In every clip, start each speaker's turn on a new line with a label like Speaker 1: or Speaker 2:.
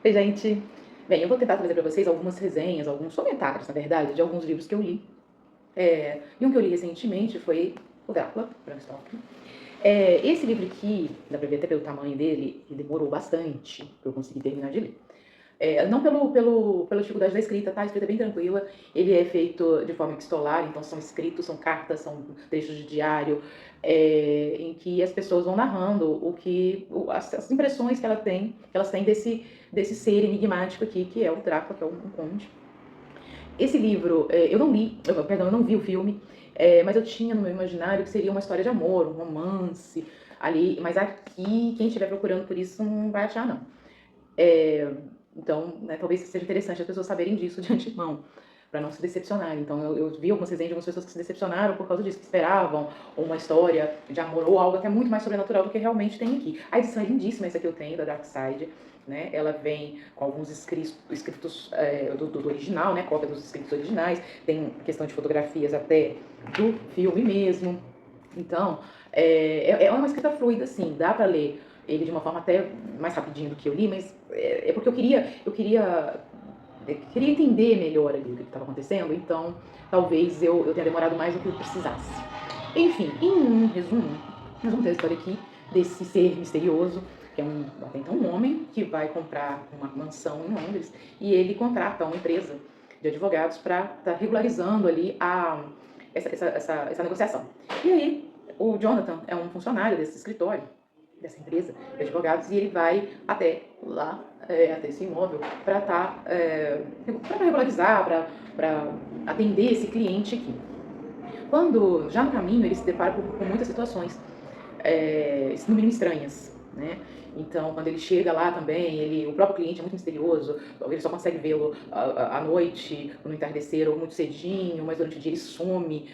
Speaker 1: Oi, gente. Bem, eu vou tentar trazer para vocês algumas resenhas, alguns comentários, na verdade, de alguns livros que eu li. E um que eu li recentemente foi o Drácula, Bram Stoker. Esse livro aqui, dá pra ver até pelo tamanho dele, ele demorou bastante para eu conseguir terminar de ler. Não pela dificuldade da escrita, tá? A escrita é bem tranquila. Ele é feito de forma epistolar, então são escritos, são cartas, são trechos de diário, em que as pessoas vão narrando as impressões que elas têm desse ser enigmático aqui, que é o Drácula, que é um conde. Esse livro, eu não li, perdão, eu não vi o filme, mas eu tinha no meu imaginário que seria uma história de amor, um romance ali, mas aqui, quem estiver procurando por isso não vai achar, não. É, então, né, talvez seja interessante as pessoas saberem disso de antemão, para não se decepcionarem. Então, eu vi algumas resenhas de algumas pessoas que se decepcionaram por causa disso, que esperavam uma história de amor ou algo até muito mais sobrenatural do que realmente tem aqui. A edição é lindíssima, essa que eu tenho, da Dark Side. Né? Ela vem com alguns escritos do original, né? Cópia dos escritos originais, tem questão de fotografias até do filme mesmo. Então, é uma escrita fluida, assim, dá para ler ele de uma forma até mais rapidinho do que eu li, mas é porque eu queria entender melhor ali o que estava acontecendo, então talvez eu tenha demorado mais do que eu precisasse. Enfim, em um resumo, nós vamos ter a história aqui desse ser misterioso, que é até então um homem que vai comprar uma mansão em Londres e ele contrata uma empresa de advogados para estar regularizando ali essa negociação. E aí, o Jonathan é um funcionário desse escritório, dessa empresa de advogados, e ele vai até lá, até esse imóvel, para para regularizar, para atender esse cliente aqui. Quando, já no caminho, ele se depara com muitas situações, no mínimo estranhas, né? Então, quando ele chega lá também, o próprio cliente é muito misterioso, ele só consegue vê-lo à noite, no entardecer ou muito cedinho, mas durante o dia ele some.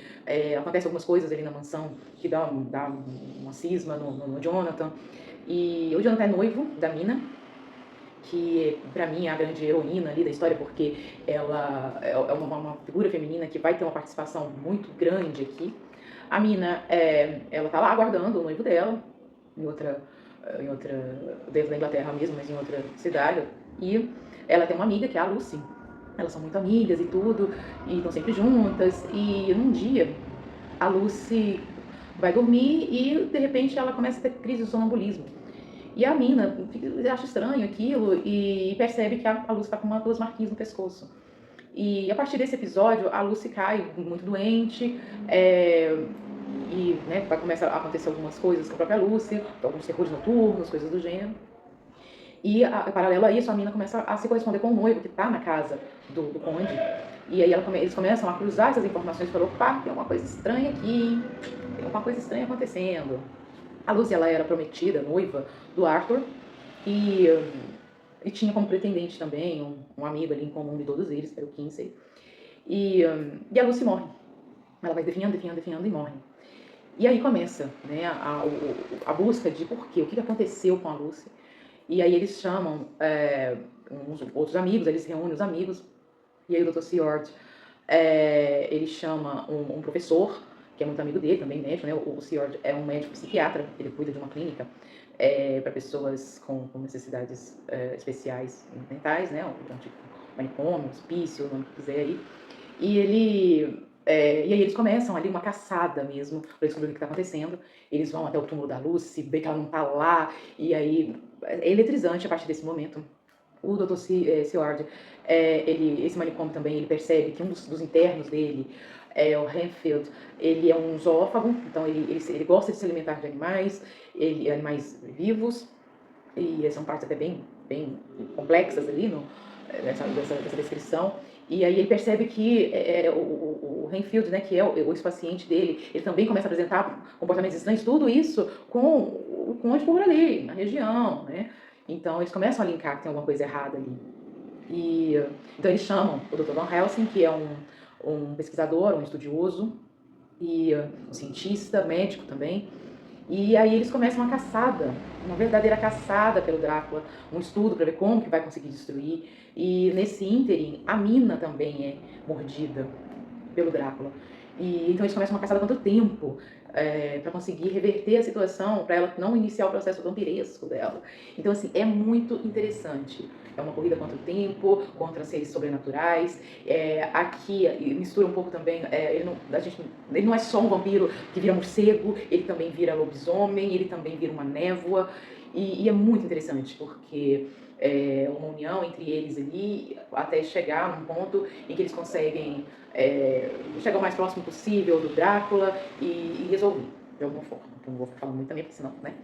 Speaker 1: Acontece algumas coisas ali na mansão que dá uma cisma no Jonathan. E o Jonathan é noivo da Mina, que pra mim é a grande heroína ali da história, porque ela é uma figura feminina que vai ter uma participação muito grande aqui. A Mina, ela tá lá aguardando o noivo dela, em outra, dentro da Inglaterra mesmo, mas em outra cidade. E ela tem uma amiga, que é a Lucy. Elas são muito amigas e tudo, e estão sempre juntas. E num dia, a Lucy vai dormir e, de repente, ela começa a ter crise de sonambulismo. E a mina acha estranho aquilo e percebe que a Lucy está com duas marquinhas no pescoço. E a partir desse episódio, a Lucy cai muito doente, e né, vai começar a acontecer algumas coisas com a própria Lucy, alguns terrores noturnos, coisas do gênero. E, paralelo a isso, a mina começa a se corresponder com o noivo que está na casa do conde. E aí eles começam a cruzar essas informações e falam, opa, tem uma coisa estranha aqui, tem uma coisa estranha acontecendo. A Lucy, ela era prometida, noiva do Arthur, e, e tinha como pretendente também um amigo ali em comum de todos eles, que era o Kinsey. E a Lucy morre. Ela vai definhando e morre. E aí começa, né, a busca de por quê, o que aconteceu com a Lucy. E aí eles chamam uns outros amigos, eles reúnem os amigos, e aí o Dr. Seward, ele chama um professor, que é muito amigo dele, também médico, né? O Seward é um médico psiquiatra, ele cuida de uma clínica para pessoas com necessidades especiais mentais, né? Tipo manicômio, hospício, o nome que quiser aí. E aí eles começam ali uma caçada mesmo para descobrir o que está acontecendo. Eles vão até o túmulo da Lucy, vê que ela não está lá, e aí é eletrizante a partir desse momento. O Dr. Seward, esse manicômio também, ele percebe que um dos internos dele, o Renfield, ele é um zoófago, então ele gosta de se alimentar de animais vivos, e são partes até bem complexas ali dessa descrição. E aí ele percebe que o Renfield, né, que é o ex-paciente dele, ele também começa a apresentar comportamentos estranhos, tudo isso com o conde por ali, na região, né? Então eles começam a linkar que tem alguma coisa errada ali. Então eles chamam o Dr. Van Helsing, que é um pesquisador, um estudioso, e um cientista, médico também. E aí eles começam uma caçada, uma verdadeira caçada pelo Drácula, um estudo para ver como que vai conseguir destruir. E nesse ínterim, a Mina também é mordida pelo Drácula. E então eles começam uma caçada há quanto tempo? para conseguir reverter a situação, para ela não iniciar o processo vampiresco dela. Então, assim, é muito interessante. É uma corrida contra o tempo, contra seres sobrenaturais. Aqui mistura um pouco também. Ele não é só um vampiro que vira morcego, ele também vira lobisomem, ele também vira uma névoa. E é muito interessante, porque uma união entre eles ali, até chegar num ponto em que eles conseguem chegar o mais próximo possível do Drácula e resolver de alguma forma. Então não vou ficar falando muito também, porque senão, né?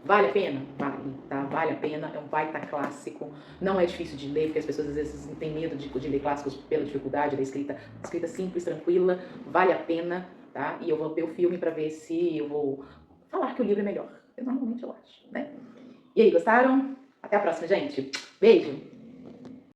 Speaker 1: Vale a pena? Vale, tá? Vale a pena. É um baita clássico. Não é difícil de ler, porque as pessoas às vezes têm medo de ler clássicos pela dificuldade da escrita simples, tranquila. Vale a pena, tá? E eu vou ver o filme para ver se eu vou falar que o livro é melhor. Normalmente eu acho, né? E aí, gostaram? Até a próxima, gente. Beijo!